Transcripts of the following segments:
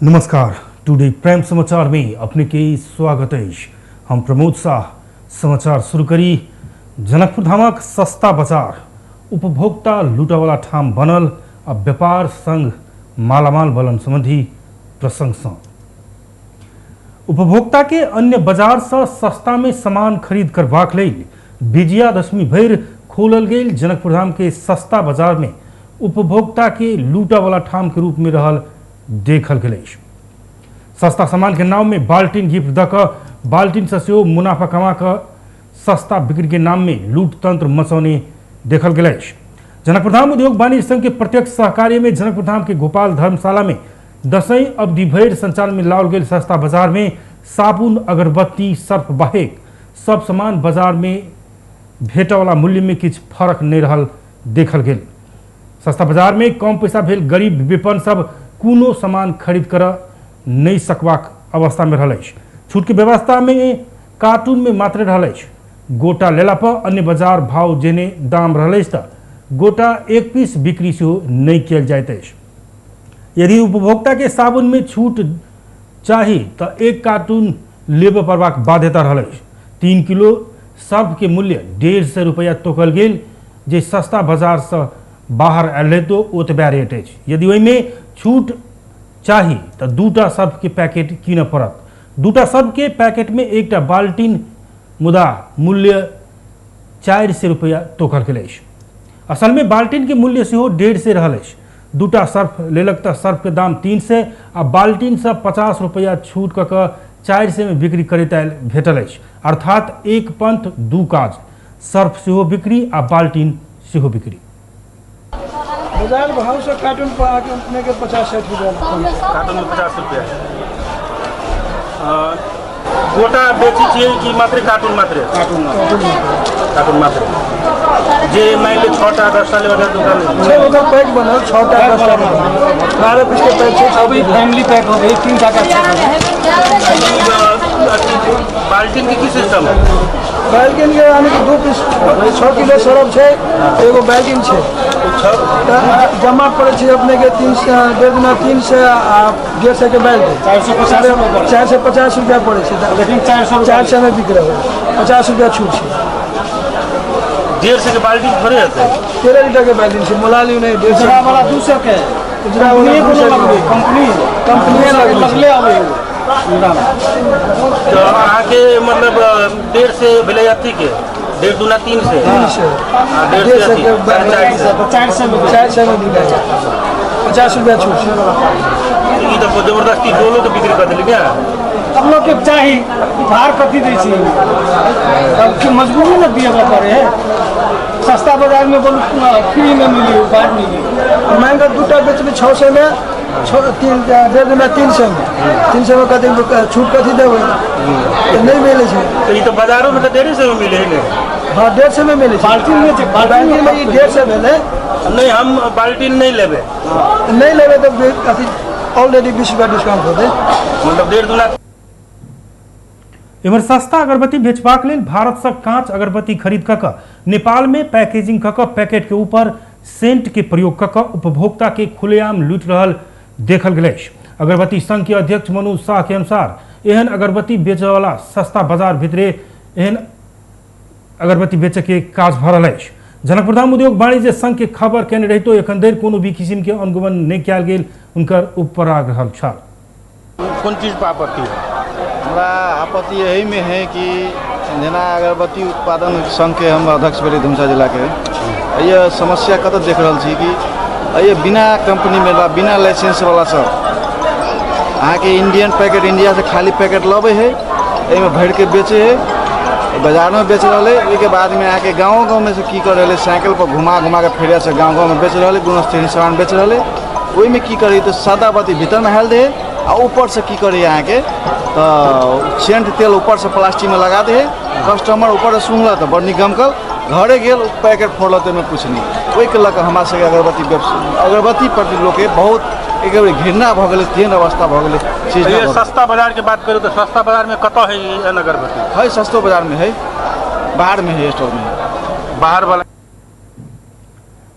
नमस्कार। Today prime समाचार में अपने के स्वागत है। हम प्रमोद शाह समाचार शुरू करी। जनकपुर धामक सस्ता बाजार उपभोक्ता लुटावाला ठाम बनल आ व्यापार संघ मालामाल बनल संबंधी प्रशंसा। उपभोक्ता के अन्य बाजार से सस्ता में सामान खरीद करबाक लेल विजयादशमी भर खोलल गेल जनकपुर धाम के सस्ता बाजार में उपभोक्ता के लूटावाला ठाम के रूप में रहल देखल गेल। सस्ता सामान के नाम में बाल्टीन गिफ्ट दक बाल्टीन से मुनाफा कमा कर सस्ता बिक्री के नाम में लूट तंत्र मचौने देखल गेल। जनकपुर धाम उद्योग वाणिज्य संघ के प्रत्यक्ष सहकार्य में जनकपुर धाम के गोपाल धर्मशाला में दसवीं अवधि भर संचालन में लाओल गेल सस्ता बाजार में साबुन अगरबत्ती सर्फ बाहेक सब सामान बाजार में भेटे वाला मूल्य में किछ फर्क नहीं रहल देखल गेल। सस्ता बाजार में कम पैसा भेल गरीब विपन्न सब कोनो सामान खरीद कर नहीं सकबाक अवस्था में रहल। छूट की व्यवस्था में कार्टून में मात्र रहल। गोटा लेला पर अन्य बाजार भाव जेने दाम रहल त गोटा एक पीस बिक्री से नहीं किया जाइत। यदि उपभोक्ता के साबुन में छूट चाहिए तो एक कार्टून लेब पड़बाक बाध्यता रहल। 3 किलो सर्फ के मूल्य 150 रुपया तोकल गेल जे सस्ता बाजार से बाहर आयल तो ओतबा रेट है। यदि वही में छूट चाहिए तो 2टा सर्फ के पैकेट कीन पड़त। 2टा सर्फ के पैकेट में एकटा बाल्टीन मुदा मूल्य 400 रुपया तोकल गेल। असल में बाल्टीन के मूल्य से 150 रहल। 2टा सर्फ लेलक तो सर्फ के दाम 300 आ बाल्टीन से 50 रुपया छूट कऽ 400 में बिक्री करैत आयल भेटल। अर्थात एक पंथ दू काज, सर्फ से बिक्री आ बाल्टीन से बिक्री। बाजार भाव से कार्टून पर आके अपने के 50-60 रुपया कार्टून में 50 रुपया। गोटा बेची छे कि मात्र कार्टून मात्र? कार्टून मात्र जे मान ले 6टा 10टा ले वाला दुकान छे ओकर पैक बनल 6टा 10टा 12 पीस के पैक छे। अभी फैमिली पैक हो गई 3 टाका। बाल्टीन के की सिस्टम है? बाल्टीन के यानी कि 2 पीस 6 किलो सरफ छे एगो बाल्टीन छे। जमा पड़े छे अपने के 300 आ 150 के बाल्टीन 450 रुपया पड़े छे। लेकिन 400 में बिक रहा है। 50 रुपया छूट छे। 150 के बाल्टीन थोड़े है। 13 लीटर के बाल्टीन छे। मोलाली नहीं 150 वाला 200 के उजरा वाला कंपनी लगले आवे तो आके मतलब 150 से भेले अथी के 1.5 दूना 3 से 400 में बिका 50 रुपया छूट। ई तो जबरदस्ती डोलो तो बिक्री कर देली क्या? हम लोग के चाहिए बाहर कथी दै छी तब की मजबूरी न दिए पड़े है। सस्ता बाजार में बोल फ्री में मिली बाहर मिली महंगा 2टा बेचबे 600 में 1.5 दूना 300 में 300 में कथी छूट कथी देवे नहीं मिले छे। तो ये तो बाजारों में तो 150 में मिले है। हाँ 150 में मिले। बाल्टीन में 150 मिले। नहीं हम बाल्टीन नहीं लेबे तो कथी ऑलरेडी 20 रुपया डिस्काउंट हो दे मतलब 1.5 दूना। इमर सस्ता अगरबत्ती बेचबाक लेल भारत से कांच अगरबत्ती खरीद कऽ नेपाल में पैकेजिंग कऽ पैकेट के ऊपर सेंट के प्रयोग कऽ उपभोक्ता के खुलेआम लूट रहल देखल गेल। अगरबत्ती संघ के अध्यक्ष मनु शाह के अनुसार एहन अगरबत्ती बेचे वाला सस्ता बाजार भितरे एहन अगरबत्ती बेचे के काज भ रहल अछि। जनकपुर धाम उद्योग वाणिज्य संघ के खबर केने रहितो एखन धरि कोनो भी किसिम के अनुगमन नहीं कयल गेल उनकर उपराग रहल छल। कौन चीज पर आपत्ति है? हमारा आपत्ति यही में है कि जेना अगरबत्ती उत्पादन संघ के हम अध्यक्ष भेली धुमसा जिला के ये समस्या कत देख रहा छी कि ये बिना कंपनी में बिना लाइसेंस वाला सब अहाँ के इंडियन पैकेट इंडिया से खाली पैकेट लबे है एमे भर के बेचे है बाजार में बेच रहे। एक बाद में आके गाँव में से की कर रहे साइकिल पर घुमा के फेरिया से गाँव में बेच रहे गुणस्तरीय सामान बेच रहे। वही में की करे तो सादा बत्ती भीतर में हेल दे आ ऊपर से की करे यहाँ के तो सेंट तेल ऊपर से प्लास्टिक में लगा दे। कस्टमर ऊपर से सुनल तो बड़ निगमकल घरे गेल पैकेट फोड़ल तो में कुछ नहीं। वही के लग हमारा से अगरबत्ती प्रति लोग के बहुत एक घृणा भ गए तेहन अवस्था भ गए। ये सस्ता बाजार की बात करूँ तो सस्ता बाजार में कत है ये अगरबत्ती? है सस्तो बाजार में है, बाहर में है, स्टोर में बाहर वाला।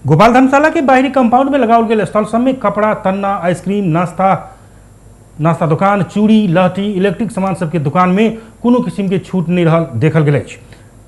गोपाल धर्मशाला के बाहरी कंपाउंड में लगाओल गेल स्थल सब में कपड़ा, तन्ना, आइसक्रीम, नाश्ता नाश्ता दुकान, चूड़ी, लहठी, इलेक्ट्रिक सामान सबके दुकान में कोनो किस्म के छूट नहीं रहल देखल गेल अछि।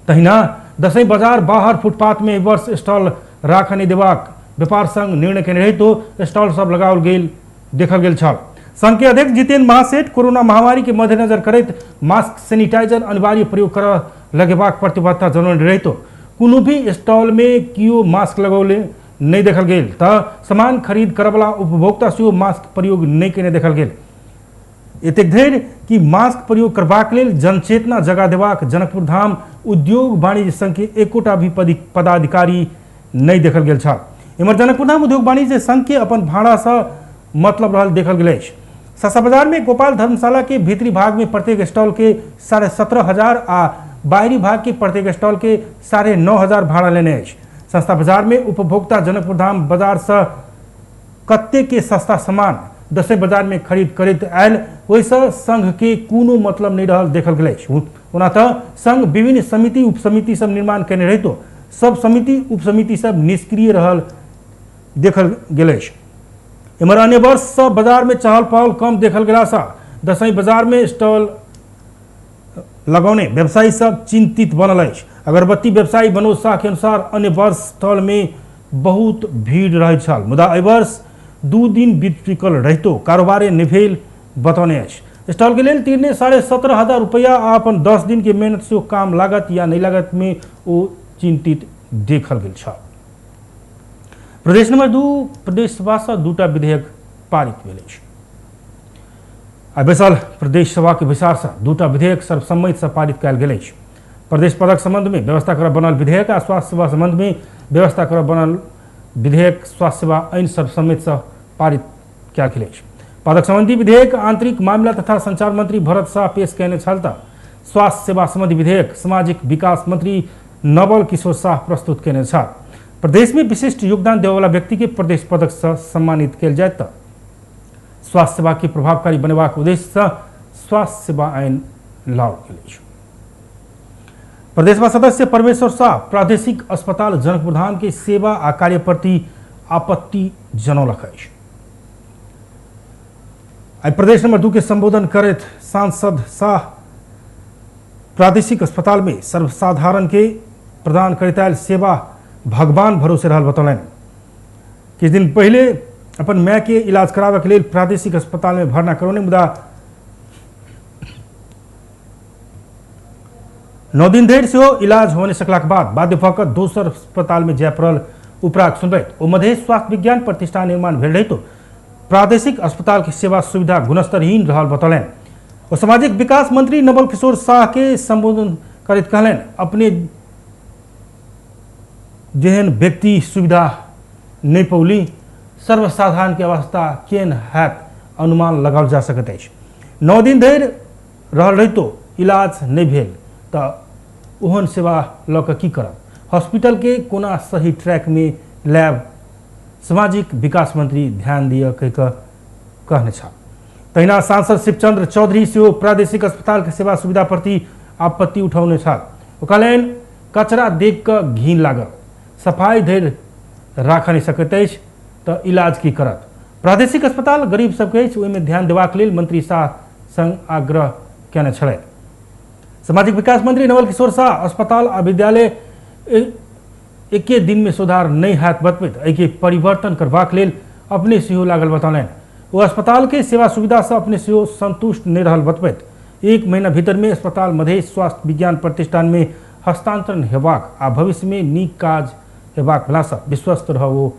तहिना दसई बाजार बाहर फुटपाथ में वर्ष स्टॉल राख नहीं देबाक व्यापार संघ निर्णय केने रही तो स्टॉल सब लगाओल गेल देखल गेल छल। संघ के अध्यक्ष जितेंद्र महासेठ कोरोना महामारी के मद्देनजर करैत मास्क, सैनिटाइजर अनिवार्य प्रयोग कर लगेबाक प्रतिबद्धता जनौने रही तो कोनो भी स्टॉल में कियो मास्क लगौले नहीं देखल गेल त सामान खरीद करवला उपभोक्ता से मास्क प्रयोग नहीं केने देखल गेल। एतेक धरि कि मास्क प्रयोग करबाक लेल जनचेतना जगा देबाक जनकपुर धाम उद्योग वाणिज्य संघ के एकोटा भी पदाधिकारी नहीं देखल गेल छल। एम्हर जनकपुर धाम उद्योग वाणिज्य संघ के अपन भाड़ा से मतलब रहल देखल गेल अछि। सस्ता बाजार में गोपाल धर्मशाला के भीतरी भाग में प्रत्येक स्टॉल के 17,500 आ बाहरी भाग के प्रत्येक स्टॉल के 9,500 भाड़ा लेने अछि। सस्ता बाजार में उपभोक्ता जनकपुर धाम बाजार से कत्ते के सस्ता सामान दसई बाजार में खरीद करैत आयल ओहिसँ संघ के कोनो मतलब नहीं रहल देखल गेल अछि। ओना तऽ संघ विभिन्न समिति उपसमिति सब निर्माण केने रहितो सब समिति उपसमिति सब निष्क्रिय रहल देखल गेल अछि। एम्हर अन्य वर्ष सब बाजार में चहल पहल कम देखल गेलासँ दसई बाजार में स्टॉल लगौने व्यवसायी सब चिंतित बनल अछि। अगरबत्ती व्यवसायी मनोज शाह के अनुसार अन्य वर्ष स्टॉल में बहुत भीड़ रहै छल, मुदा एहि वर्ष 2 दिन बीत चुकल रहितो कारोबारे निभेल बतौने अछि। स्टॉल के लेल तीरने 17,500 रुपया आ अपन 10 दिन के मेहनत से काम लागत या नहीं लागत में ओ चिंतित देखल गेल छल। प्रदेश नंबर 2 प्रदेश सभा से 2टा विधेयक पारित भेल अछि। आ बैसल प्रदेश सभा के बैसार से 2टा विधेयक सर्वसम्मति से पारित कयल गेल अछि। प्रदेश पदक संबंध में व्यवस्था करब बनल विधेयक आ स्वास्थ्य सेवा संबंध में व्यवस्था करब बनल विधेयक स्वास्थ्य सेवा आईन सर्वसम्मति से पारित कयल गेल अछि। पदक संबंधी विधेयक आंतरिक मामला तथा संचार मंत्री भरत शाह पेश कयने छल तऽ स्वास्थ्य सेवा संबंधी विधेयक सामाजिक विकास मंत्री नवल किशोर शाह प्रस्तुत कयने छल। प्रदेश में विशिष्ट योगदान देवला व्यक्ति के प्रदेश पदक से सम्मानित कयल जाय तऽ स्वास्थ्य सेवा के प्रभावकारी बनेबाक उद्देश्य से स्वास्थ्य सेवा आईन लाओल गेल अछि। प्रदेश सदस्य परमेश्वर शाह प्रादेशिक अस्पताल जनकपुर धाम के सेवा आ कार्य प्रति आपत्ति जनौलक अछि। आई प्रदेश नंबर 2 के संबोधन करैत सांसद शाह प्रादेशिक अस्पताल में सर्वसाधारण के प्रदान करैत आयल सेवा भगवान भरोसे रहल बतौलनि। किछु दिन पहले अपन माय के इलाज कराबे के लेल प्रादेशिक अस्पताल में भर्ना करौने, मुदा 9 दिन धरि सेहो इलाज हो नहि सकलाक बाद बाध्य भऽ कऽ दोसर अस्पताल में जाय पड़ल। उपराग सुनबैत ओ मधेश स्वास्थ्य विज्ञान प्रतिष्ठान निर्माण भेल रहितो प्रादेशिक अस्पताल की सेवा सुविधा गुणस्तरहीन रहल बतौलनि। ओ सामाजिक विकास मंत्री नवल किशोर शाह के संबोधन करैत कहलनि अपने जेहन व्यक्ति सुविधा नहीं पौली सर्वसाधारण के अवस्था केन हैत अनुमान लगाओल जा सकैत अछि। 9 दिन धरि रहल रहितो इलाज नहीं भेल तऽ ओहन सेवा लऽ कऽ की करब। हॉस्पिटल के कोना सही ट्रैक में लैब सामाजिक विकास मंत्री ध्यान दिए कहि कऽ कहने छल। तहिना सांसद शिवचंद्र चौधरी सेहो प्रादेशिक अस्पताल के सेवा सुविधा प्रति आपत्ति उठौने छल। ओ कहलनि कचरा देख कऽ घिन लागल, सफाई धरि राख नहि सकैत अछि तऽ इलाज की करत। प्रादेशिक अस्पताल गरीब सबके अछि, ओहिमे ध्यान देबाक लेल मंत्री शाह संग आग्रह कयने छलथि। सामाजिक विकास मंत्री नवल किशोर शाह अस्पताल आ विद्यालय एके दिन में सुधार नहीं हैत बतबैत एहिके परिवर्तन करबाक लेल अपने सेहो लागल बतौलनि। ओ अस्पताल के सेवा सुविधा से अपने सेहो संतुष्ट नहीं रहल बतबैत 1 महीना भीतर में अस्पताल मधेश स्वास्थ्य विज्ञान प्रतिष्ठान में हस्तांतरण हेबाक आ भविष्य में नीक काज हेबाक भेलासँ विश्वस्त रहब ओ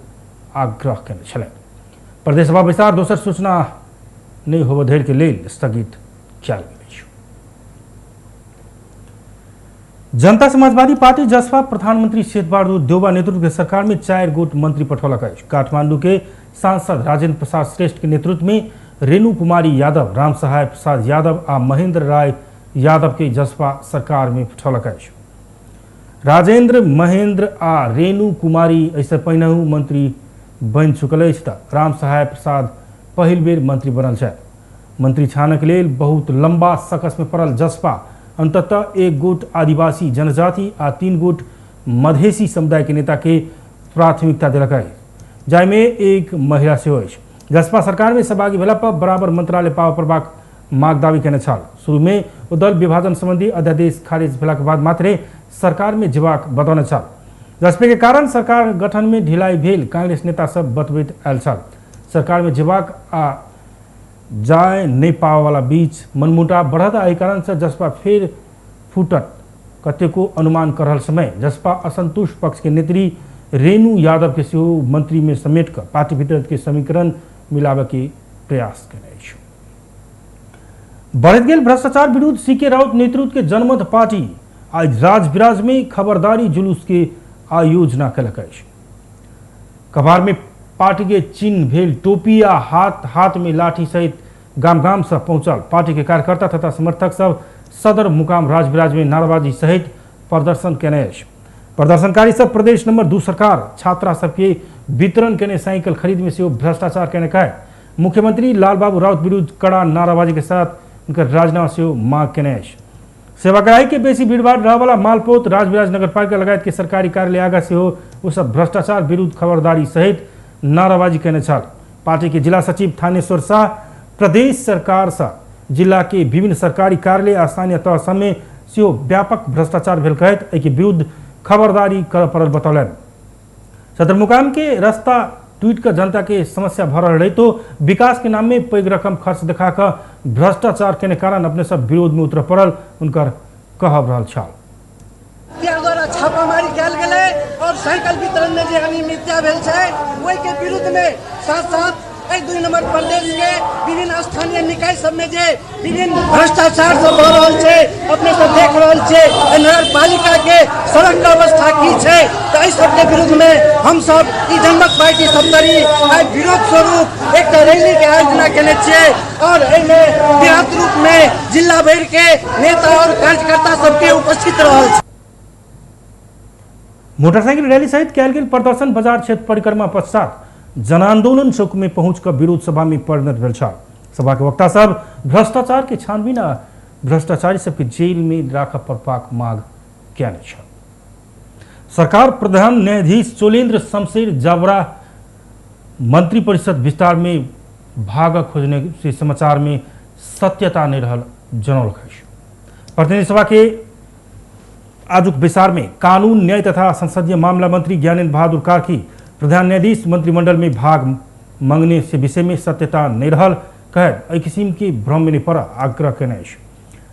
आग्रह कयने छलथि। प्रदेश सभा बैसार दोसर सूचना नहीं होबऽ धरि के लेल स्थगित कयल गेल अछि। जनता समाजवादी पार्टी जसपा प्रधानमंत्री शेख बहादुर देउबा नेतृत्व के सरकार में 4 गोट मंत्री पठौलक अछि। काठमांडू के सांसद राजेंद्र प्रसाद श्रेष्ठ के नेतृत्व में रेणु कुमारी यादव, राम सहाय प्रसाद यादव आ महेंद्र राय यादव के जसपा सरकार में पठौलक अछि। राजेंद्र, महेंद्र आ रेणु कुमारी ऐसे पहिनहु मंत्री बनि चुकल अछि तऽ राम सहाय प्रसाद पहिल बेर मंत्री बनल छथि। मंत्री छानक लेल बहुत लंबा सकस में पड़ल जसपा अंततः 1 गोट आदिवासी जनजाति आ 3 गोट मधेसी समुदाय के नेता के प्राथमिकता देलक अछि, जाहिमे 1 महिला सेहो अछि। जसपा सरकार में सहभागी भेला पर बराबर मंत्रालय पाव प्रभाग माग दावी केने छल। शुरू में वो दल विभाजन संबंधी अध्यादेश खारिज भेला के बाद मात्रै सरकार में जेबाक बताउने छल। जसपे के कारण सरकार गठन में ढिलाई भेल कांग्रेस नेता सब बतबैत आयल छल। सरकार में जेबाक आ जाय नहीं पावे वाला बीच मनमुटाव बढ़त आई कारण से जसपा फिर फुटत कतेको अनुमान कर रहल समय जसपा असंतुष्ट पक्ष के नेत्री रेणु यादव के सेहो मंत्री में समेट कर पार्टी भीतर के समीकरण मिलावे के प्रयास केने अछि। बढ़त गेल भ्रष्टाचार विरुद्ध सीके राउत नेतृत्व के जनमत पार्टी आज राजविराज में खबरदारी जुलूस के आयोजना कलक अछि। कभार में पार्टी के चिन्ह भेल टोपी आ हाथ हाथ में लाठी सहित गाम गाम से पहुंचल पार्टी के कार्यकर्ता तथा समर्थक सब सदर मुकाम राजविराज में नाराबाजी सहित प्रदर्शन केने अछि। प्रदर्शनकारी सब प्रदेश नंबर 2 सरकार छात्रा सबके वितरण केने साइकिल खरीद में से भ्रष्टाचार केने कहे मुख्यमंत्री लालबाबू राउत विरुद्ध कड़ा नाराबाजी के साथ उनकर राजीनामा से मांग केने अछि। सेवाग्राही के बेसी भीड़भाड़ रह वाला मालपोत राजविराज नगरपालिका लगायत के सरकारी कार्यालय आगा से वो सब भ्रष्टाचार विरुद्ध खबरदारी सहित नाराबाजी केने छल। पार्टी के जिला सचिव थानेश्वर शाह प्रदेश सरकार से जिला के विभिन्न सरकारी कार्यालय आ स्थानीय तह सब में सेहो व्यापक भ्रष्टाचार भेल कहैत एहि विरुद्ध खबरदारी कर पड़ल बतौलन। सदरमुकाम के रास्ता ट्वीट कर जनता के समस्या भरल रही तो विकास के नाम में पैघ रकम खर्च दिखाकर भ्रष्टाचार के कारण अपने सब विरोध में उतर पड़ल उनकर कहब रहल छल। द्वारा छापामारी कयल गेलै और साइकिल वितरण में जे अनियमितता भेल छै ओहि के विरुद्ध में साथ साथ 2 नंबर प्रदेश के विभिन्न स्थानीय निकाय सब में जे विभिन्न भ्रष्टाचार सब भ रहल छै अपने सब देख रहल छै नगर पालिका के सड़क के अवस्था की छै तो एहि सब के विरुद्ध में हम सब ई जनमत पार्टी सप्तरी आई विरोध स्वरूप एक रैली के आयोजना केने छियै और एहिमे बृहत रूप में जिला भर के नेता और कार्यकर्ता सबके उपस्थित रहल छै। मोटरसाइकिल रैली सहित कयल गेल प्रदर्शन बाजार क्षेत्र परिक्रमा पश्चात जन आंदोलन चौक में पहुंचकर विरोध सभा में परिणत भेल छल। सभा के वक्ता सब भ्रष्टाचार के छानबीन आ भ्रष्टाचारी सबके जेल में राखब पड़बाक मांग केने छल। सरकार प्रधान न्यायाधीश चोलेन्द्र शमशेर जावरा मंत्रिपरिषद विस्तार में भाग खोजने से समाचार में सत्यता नहीं रहल जनौलक अछि। प्रतिनिधि सभा के आजुक विस्तार में कानून न्याय तथा संसदीय मामला मंत्री ज्ञानेन्द्र बहादुर कार्की प्रधान न्यायाधीश मंत्रिमंडल में भाग मांगने से विषय में सत्यता नहीं रहल कहे एहि किस्म के भ्रम में नहीं पड़ आग्रह केने अछि।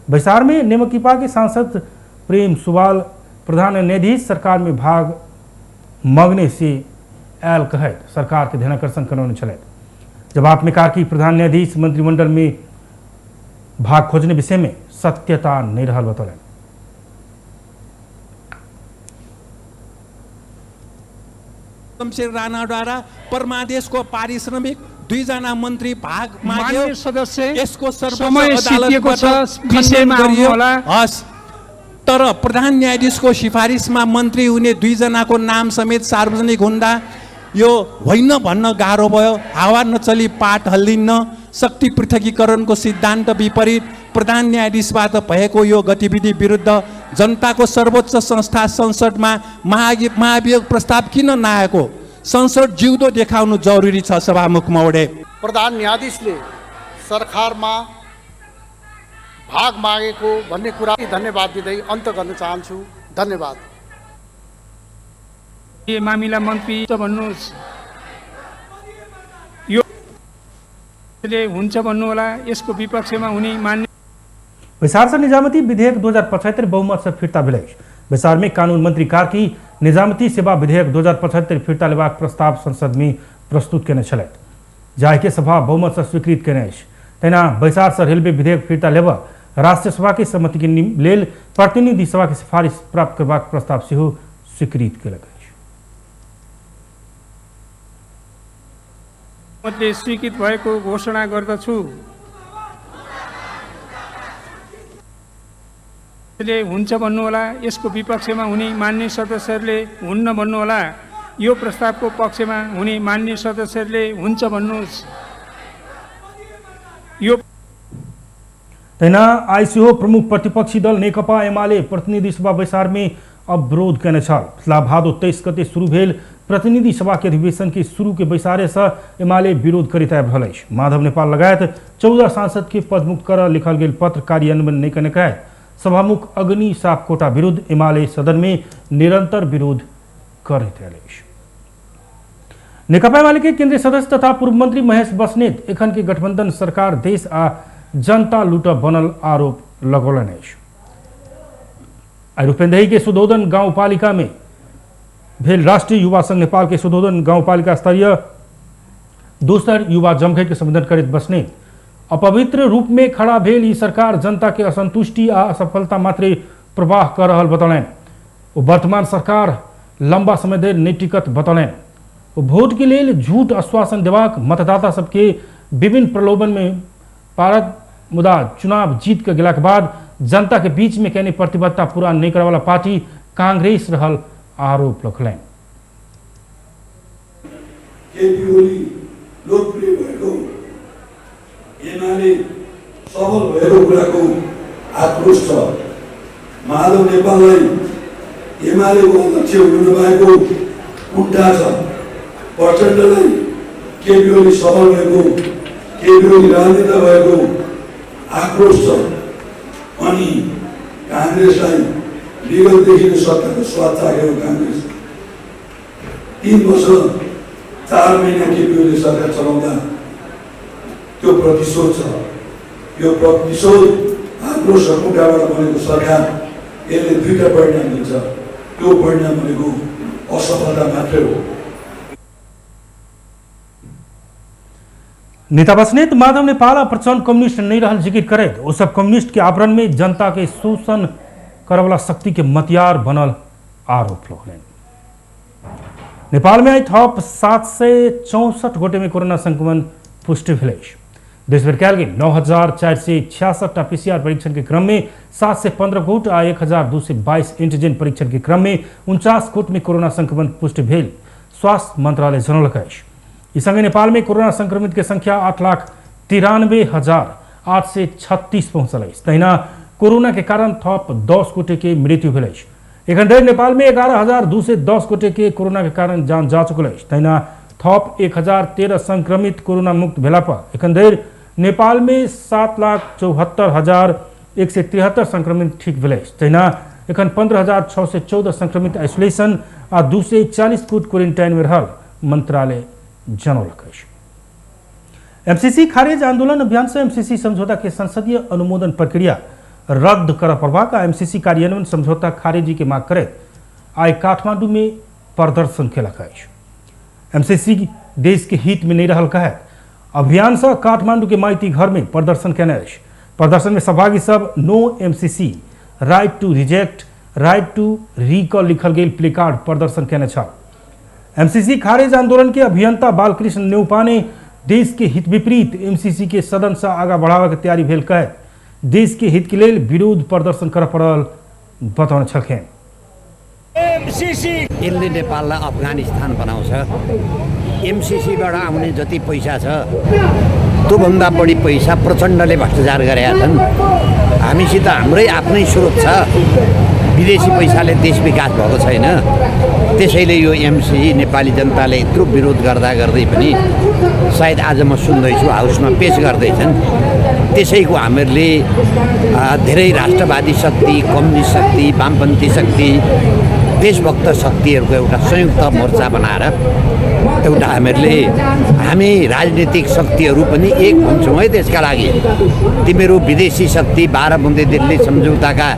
विस्तार में नेमकीपा के सांसद प्रेम सुवाल प्रधान न्यायाधीश सरकार में भाग मांगने से आयल कहे सरकार के ध्यानाकर्षण करौने छलैथ। जवाब में कार्की प्रधान न्यायाधीश मंत्रिमंडल में भाग खोजने विषय में सत्यता नहीं रहल बतौलन। शमशेर राणाद्वारा परमादेश को पारिश्रमिक 2 जना मंत्री भाग माग्यो सदस्य यसको समय सर्वोच्च सिद्धिएको छ, अदालतबाट विषयमा खण्डन गरियो। आउनुहोला। हस् तर प्रधान न्यायाधीशको सिफारिसमा मन्त्री हुने 2 जनाको नाम समेत सार्वजनिक हुँदा यो होइन भन्न गाह्रो भयो। हावा नचली पाट हल्लिन्न। शक्ति पृथकीकरणको सिद्धान्त विपरीत प्रधान न्यायाधीशबाट भएको यो गतिविधि विरुद्ध जनताको सर्वोच्च संस्था संसदमा महाभियोग प्रस्ताव किन नआएको संसद जिउँदो देखाउनु जरुरी छ। सभामुख महोदय, प्रधान न्यायाधीशले सरकारमा भाग मागेको भन्ने कुरा धन्यवाद दिँदै अन्त गर्न चाहन्छु। धन्यवाद। ये मामिला मन्त्री त भन्नुहोस् यो हुन्छ भन्नु होला। यसको विपक्षमा हुने मान्य विस्तार से निजामती विधेयक 2075 बहुमत से फिरता भेल। विस्तार में कानून मंत्री कार्की निजामती सेवा विधेयक 2075 फिरता लेबाक प्रस्ताव संसद में प्रस्तुत केने छलैथ जाहि के सभा बहुमत से स्वीकृत केने अछि। तहिना विस्तार से रेलवे विधेयक फिरता लेब राष्ट्रीय सभा के सहमति के लेल प्रतिनिधि सभा के सिफारिश प्राप्त करबाक प्रस्ताव सेहो स्वीकृत केलक अछि। मध्ये स्वीकृत भएको घोषणा गर्दछु। हुन्छ भन्नुहोला। यसको विपक्षमा हुने मान्य सदस्यहरूले हुन्न भन्नुहोला। यो प्रस्तावको पक्षमा हुने मान्य सदस्यहरूले हुन्छ भन्नुहोस्। यो तहिना आईसीओ प्रमुख प्रतिपक्षी दल नेकपा एमाले प्रतिनिधि सभा विस्तार में अवरोध केने छल। पिछला भादो 23 गते शुरू भेल प्रतिनिधि सभा के अधिवेशन के शुरू के बैसारे से एमाले विरोध करित आबि रहल अछि। माधव नेपाल लगायत 14 सांसद के पदमुक्त कर लिखल गेल पत्र कार्यान्वयन नहीं करने का सभामुख अग्नि सापकोटा विरुद्ध एमाले सदन में निरंतर विरोध करैत आयल अछि। नेकपा एमाले के केंद्रीय सदस्य तथा पूर्व मंत्री महेश बस्नेत एखन के गठबंधन सरकार देश आ जनता लूट बनल आरोप लगौलन अछि। आइ रूपेंदेही के सुदोधन गाउँपालिका में भेल राष्ट्रीय युवा संघ नेपाल के सुदोधन गाउँपालिका स्तरीय दोसर युवा जमघट के संबोधन करैत बस्नेत अपवित्र रूप में खड़ा भेल ई सरकार जनता के असंतुष्टि आ असफलता मात्रे प्रवाह कर रहल बतौलनि। वो वर्तमान सरकार लंबा समय धरि नहीं टिकत बतौलनि। वो वोट के लिए झूठ आश्वासन देवाक मतदाता सबके विभिन्न प्रलोभन में पारत मुदा चुनाव जीत के गेला के बाद जनता के बीच में कहने प्रतिबद्धता पूरा नहीं करे वाला पार्टी कांग्रेस रहल आरोप लखलैन। लोकप्रिय भएको एमाले सफल भएको कुराको आक्रोश छ। माधव नेपाललाई एमालेको अध्यक्ष हुनु नभएको कुण्ठा छ। प्रचण्डलाई केपी ओली सफल भएको, केपी ओली राजनेता भएको आक्रोश छ। अनि कांग्रेसलाई विगतदेखि नै सत्ताको स्वाद चाखेको कांग्रेस 3 वर्ष 4 महिना केपी ओली सरकार चलाउँदा त्यो प्रतिशोध छ। यो प्रतिशोध आक्रोश र कुण्ठाबाट बनेको सरकार यसले दुईटा परिणाम दिन्छ। त्यो परिणाम भनेको असफलता मात्रै हो। नेता बस्नेत माधव नेपाल प्रचंड कम्युनिस्ट नहीं रहल जिक्र करे वो सब कम्युनिस्ट के आवरण में जनता के शोषण करवला शक्ति के मतियार बनल आरोप लगलैन। नेपाल में आई थप 764 गोटे में कोरोना संक्रमण पुष्टि भेल। देशभर कयल गेल 9466 पीसीआर परीक्षण के क्रम में 715 गोट आ 1222 एंटीजन परीक्षण के क्रम में 49 गोट में कोरोना संक्रमण पुष्टि भेल स्वास्थ्य मंत्रालय जनौलक अछि। इस संगे नेपाल में कोरोना संक्रमित के संख्या 8,93,836 पहुंचल अछि। तहिना कोरोना के कारण थप 10 गोटे के मृत्यु भेल अछि। एखन धरि नेपाल में 11,210 गोटे के कोरोना के कारण जान जा चुकल अछि। तहिना थप 1013 संक्रमित कोरोना मुक्त भेला पर एखन धरि नेपाल में 7,74,173 संक्रमित ठीक भेल अछि। तहिना एखन 15,614 संक्रमित आइसोलेशन आ 240 गोट क्वारेंटाइन में रहल मंत्रालय जनौलक अछि। एमसीसी खारिज आंदोलन अभियान से एमसीसी समझौता के संसदीय अनुमोदन प्रक्रिया रद्द कर पड़बाक आ एमसीसी कार्यान्वयन समझौता खारिजी के मांग करैत आइ काठमांडू में प्रदर्शन केलक अछि। एमसीसी देश के हित में नहीं रहल कहत अभियान से काठमांडू के माइती घर में प्रदर्शन केने अछि। प्रदर्शन में सहभागी सब no MCC, right to reject, right to recall लिखल गेल प्लेकार्ड प्रदर्शन केने छल। एमसीसी खारिज आंदोलन के अभियंता बालकृष्ण नेउपा ने देश के हित विपरीत एमसीसी के सदन से आगा बढ़ावा के तैयारी भेल कहत देश के हित के लेल विरोध प्रदर्शन कर पड़ल बताउन छलखिन। यसले नेपाललाई अफगानिस्तान बनाउँछ। एमसीसीबाट आउने जति पैसा छ त्योभन्दा बढी पैसा प्रचण्डले भ्रष्टाचार गरेका छन्। हामीसित हाम्रै आफ्नै स्रोत छ, विदेशी पैसाले देश विकास भएको छैन। त्यसैले यो एमसीसी नेपाली जनताले यत्रो विरोध गर्दा गर्दै पनि सायद आज म सुन्दैछु हाउसमा पेश गर्दैछन्। त्यसैको हामीहरूले धेरै राष्ट्रवादी शक्ति, कम्युनिस्ट शक्ति, वामपन्थी शक्ति, देशभक्त शक्तिहरूको एउटा संयुक्त मोर्चा बनाएर एउटा हामी राजनीतिक शक्तिहरू पनि एक हुन्छौँ है देशका लागि। तिमीहरू विदेशी शक्ति 12 बुँदे दिल्ली सम्झौताका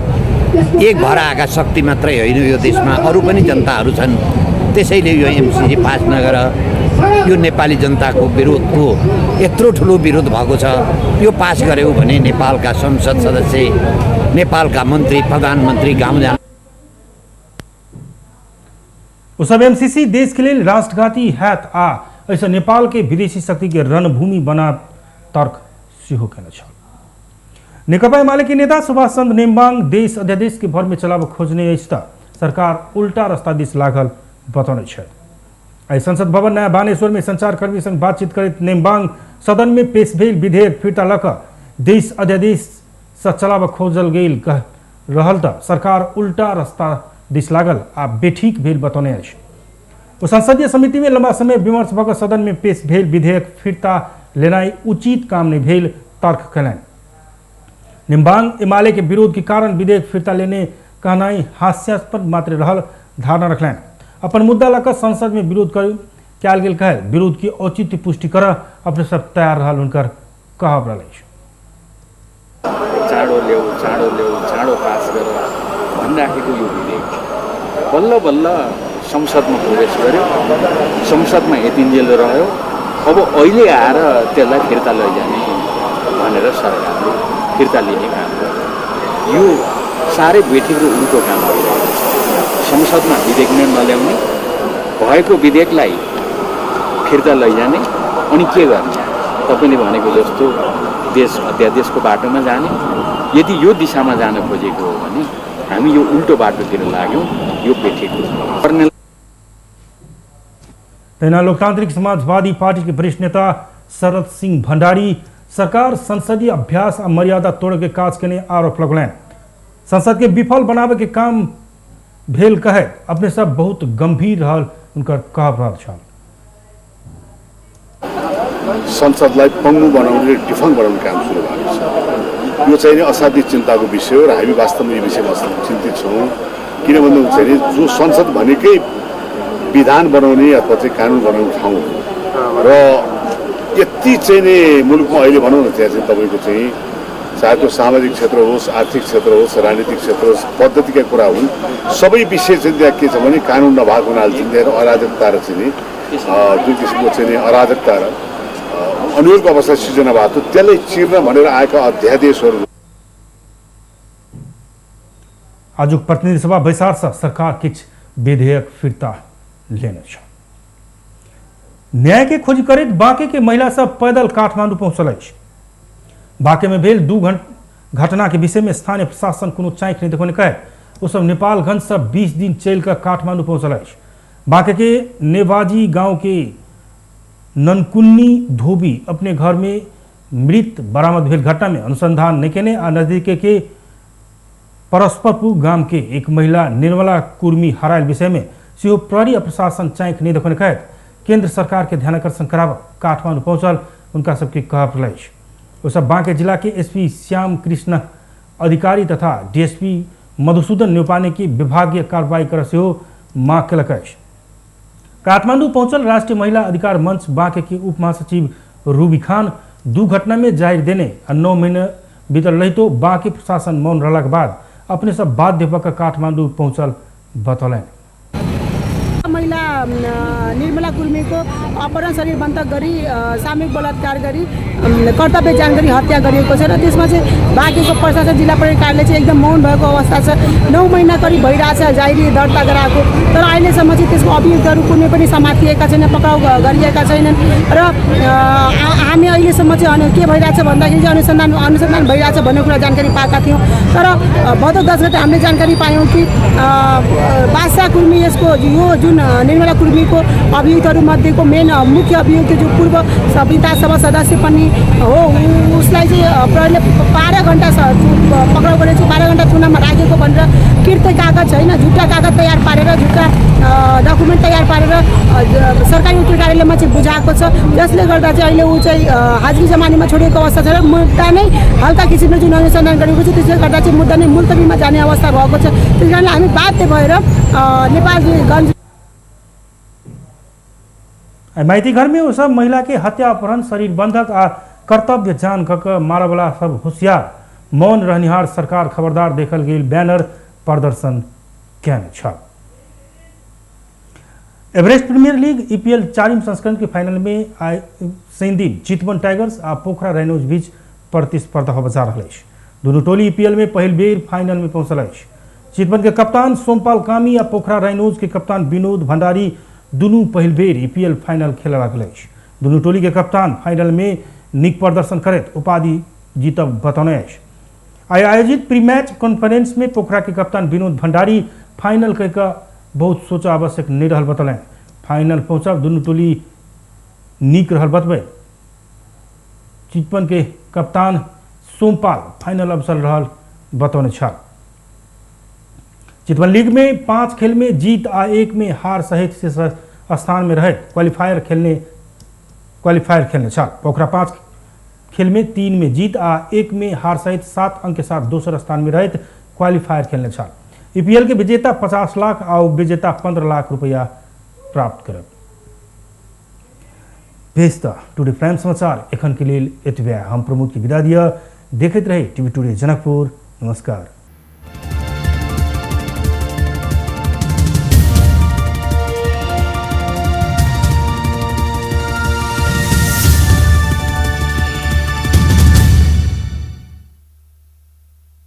एक भएर आएका शक्ति मात्रै होइन, यो देशमा अरू पनि जनताहरू छन्। त्यसैले यो एमसीसी पास नगर यो नेपाली जनताको विरोधको यत्रो ठुलो विरोध भएको छ। यो पास गर्यो भने नेपालका संसद सदस्य, नेपालका मन्त्री, प्रधानमन्त्री गाउँ जान। उस सब एमसीसी देश के लिए राष्ट्रघाती हैत आ ऐसा नेपाल के विदेशी शक्ति के रणभूमि बना तर्क सिहो केने छल। नेकपा एमाले के नेता सुभाष चंद्र नेम्बाङ देश अध्यादेश के भर में चलाब खोजने अछि त सरकार उल्टा रास्ता दिस लागल बताउने छ। आई संसद भवन नया बानेश्वर में संचारकर्मी संग बातचीत करैत नेम्बाङ सदन में पेश भेल विधेयक फिर्ता लक देश अध्यादेश से चलाब खोजल गेल कह रहल त सरकार उल्टा रास्ता दिस लागल आ बेठीक भेल बतौने अछि। वो संसदीय समिति में लंबा समय विमर्श भऽ सदन में पेश भेल विधेयक फिरता लेनाई उचित काम नहीं भेल तर्क कयलनि। निम्बांग एमाले के विरोध के कारण विधेयक फिरता लेने कहनाई हास्यास्पद मात्र रहल धारणा रखलनि। अपन मुद्दा लऽ कऽ संसद में विरोध कयल गेल कहल विरोध की औचित्य पुष्टि कर अपने सब तैयार रहल हुनकर कहब रहल। चाँडो पास गर भनिराखेको यो विधेयक बल्ल बल्ल संसदमा प्रवेश गर्यो, संसदमा यतिन्जेल रह्यो। अब अहिले आएर त्यसलाई फिर्ता लैजाने भनेर सरकारले फिर्ता लिने काम गर्यो। यो साह्रै बेठिक र उल्टो काम गरिरहेको छ। संसदमा विधेयक नै नल्याउने, भएको विधेयकलाई फिर्ता लैजाने अनि के गर्ने? तपाईँले भनेको जस्तो देश अध्यादेशको बाटोमा जाने। यदि यो दिशामा जान खोजेको हो भने हामी यो उल्टो बाटोतिर लाग्यौँ, यो बेठिक हो। तेना लोकतांत्रिक समाजवादी पार्टी के वरिष्ठ नेता शरद सिंह भंडारी सरकार संसदीय अभ्यास और मर्यादा तोड़ के काज करने आरोप लगलैन। संसद के विफल बनावे के काम भेल कहे अपने सब बहुत गंभीर रहल उनकर कहब रहल छल। संसदलाई पङ्गु बनाउने डिफङ बनाउने काम सुरु भएको छ। यो चाहिँ असाध्यै चिन्ताको विषय हो र हामी वास्तवमा यो विषयमा चिन्तित छौँ। किन भन्दा चाहिँ जो संसद भनेकै विधान बनाउने अथवा चाहिँ कानुन बनाउने ठाउँ र यति चाहिँ नि मुलुकमा अहिले भनौँ न त्यहाँ चाहिँ तपाईँको चाहिँ चाहे त्यो सामाजिक क्षेत्र होस्, आर्थिक क्षेत्र होस्, राजनीतिक क्षेत्र होस्, पद्धतिका कुरा हुन्, सबै विषय चाहिँ त्यहाँ के छ भने कानुन नभएको हुनाले चाहिँ त्यहाँ अराजकता र चाहिँ जुन किसिमको चाहिँ अराजकता र अनुकूल अवस्था सिर्जना भएको थियो त्यसलाई चिर्न भनेर आएका अध्यादेशहरू। आजुक प्रतिनिधि सभा बैसार से सरकार किछ विधेयक फिरता लेने छ। न्याय के खोज करैत बांके के महिला सब पैदल काठमांडू पहुंचल अछि। बांके में भेल 2 घटना के विषय में स्थानीय प्रशासन कोनो चाँख नहीं देखने कहे वो सब नेपालगंज से 20 दिन चल कर काठमांडू पहुंचल अछि। बांके के नेवाजी गांव के ननकुन्नी धोबी अपने घर में मृत बरामद भेल घटना में अनुसंधान नहीं केने आ नजदीक के परस्परपुर गांव के एक महिला निर्मला कुर्मी हरायल विषय में सेहो प्रहरी और प्रशासन चाँख नहीं देखने कहे केंद्र सरकार के ध्यानाकर्षण कराव काठमांडू पहुंचल उनका सबके कहब रही। वो सब बांके जिला के एसपी श्याम कृष्ण अधिकारी तथा डीएसपी मधुसूदन न्यौपाने की विभागीय कार्रवाई कर सेहो मांग कलक अछि। काठमांडू पहुंचल राष्ट्रीय महिला अधिकार मंच बांके के उप महासचिव रूबी खान 2 घटना में जाहिर देने 9 महीने बीतल रही तो बांके प्रशासन मौन रहला के बाद अपने सब बाध्य होकर काठमांडू पहुंचल बतौलन। महिला निर्मला कुर्मी को अपहरण शरीर बन्धक गरी सामूहिक बलात्कार गरी कर्तव्य जान गरी हत्या गरिएको छ र त्यसमा चाहिँ बाँकेको प्रशासन जिल्ला प्रहरी कार्यालय चाहिँ एकदम मौन भएको अवस्था छ। 9 महिना करिब भइरहेछ जारी दर्ता गराएको तर अहिलेसम्म चाहिँ त्यसको अभियुक्तहरू कुनै पनि समातिएका छैन, पक्राउ गरिएका छैनन् र हामी अहिलेसम्म चाहिँ के भइरहेछ भन्दाखेरि चाहिँ अनुसन्धान भइरहेछ भन्ने कुरा जानकारी पाएका थियौँ। तर भदौ 10 गते हामीले जानकारी पायौँ कि बादशाह कुर्मी यसको यो जुन निर्मला कुर्मीको अभियुक्तहरू मध्येको मेन मुख्य अभियुक्त जो पूर्व विधानसभा सदस्य पनि हो उसलाई चाहिँ प्रहरीले 12 घण्टा पक्राउ गरेको 12 घण्टा थुनामा राखेको भनेर कृत्य कागज होइन झुट्टा कागज तयार पारेर झुट्टा डकुमेन्ट तयार पारेर सरकारी उत्तर कार्यालयमा चाहिँ बुझाएको छ। जसले गर्दा चाहिँ अहिले ऊ चाहिँ हाजिरी जमानीमा छोडिएको अवस्था छ र मुद्दा नै हल्का किसिमले जुन अनुसन्धान गरेको छ त्यसले गर्दा चाहिँ मुद्दा नै मुल्तवीमा जाने अवस्था भएको छ। त्यस कारणले हामी बाध्य भएर नेपालगञ्ज माइती घर में वो सब महिला के हत्या अपहरण शरीर बंधक आ कर्तव्य जान कक मारवाला सब होशियार मौन रहनिहार सरकार खबरदार देखल गेल बैनर प्रदर्शन कैने छ। एवरेस्ट प्रीमियर लीग ईपीएल 4वीं संस्करण के फाइनल में शनि दिन चितवन टाइगर्स आ पोखरा राइनोज बीच प्रतिस्पर्धा हो बजा रहा है। दोनों टोली ईपीएल में पहल बेर फाइनल में पहुंचल है। चितवन के कप्तान सोमपाल कामी आ पोखरा राइनोज के कप्तान विनोद भंडारी दोनों पहल बेर ईपीएल फाइनल खेला लागल। दोनों टोली के कप्तान फाइनल में निक प्रदर्शन करत उपाधि जीतब बतौने। आयोजित प्री मैच कॉन्फ्रेंस में पोखरा के कप्तान विनोद भंडारी फाइनल कह बहुत सोचा आवश्यक नहीं रहल बतौलें। फाइनल पहुंचब दोनों टोली निक रहल बतबे। चितवन के कप्तान सोमपाल फाइनल अवसर रहल बतौने छ। चितवन लीग में 5 खेल में जीत आ 1 में हार सहित से स्थान में रहे क्वालिफायर खेलने छल। पोखरा 5 खेल में 3 में जीत आ 1 में हार सहित 7 अंक के साथ दोसर स्थान में रहित क्वालिफायर खेलने छल। ईपीएल के विजेता 50 लाख और विजेता 15 लाख रुपया प्राप्त करब। भेज टुडे प्राइम समाचार एखन के लिए एतबे। हम प्रमोद की विदा दिया। देखते रहे टीवी टुडे जनकपुर। नमस्कार।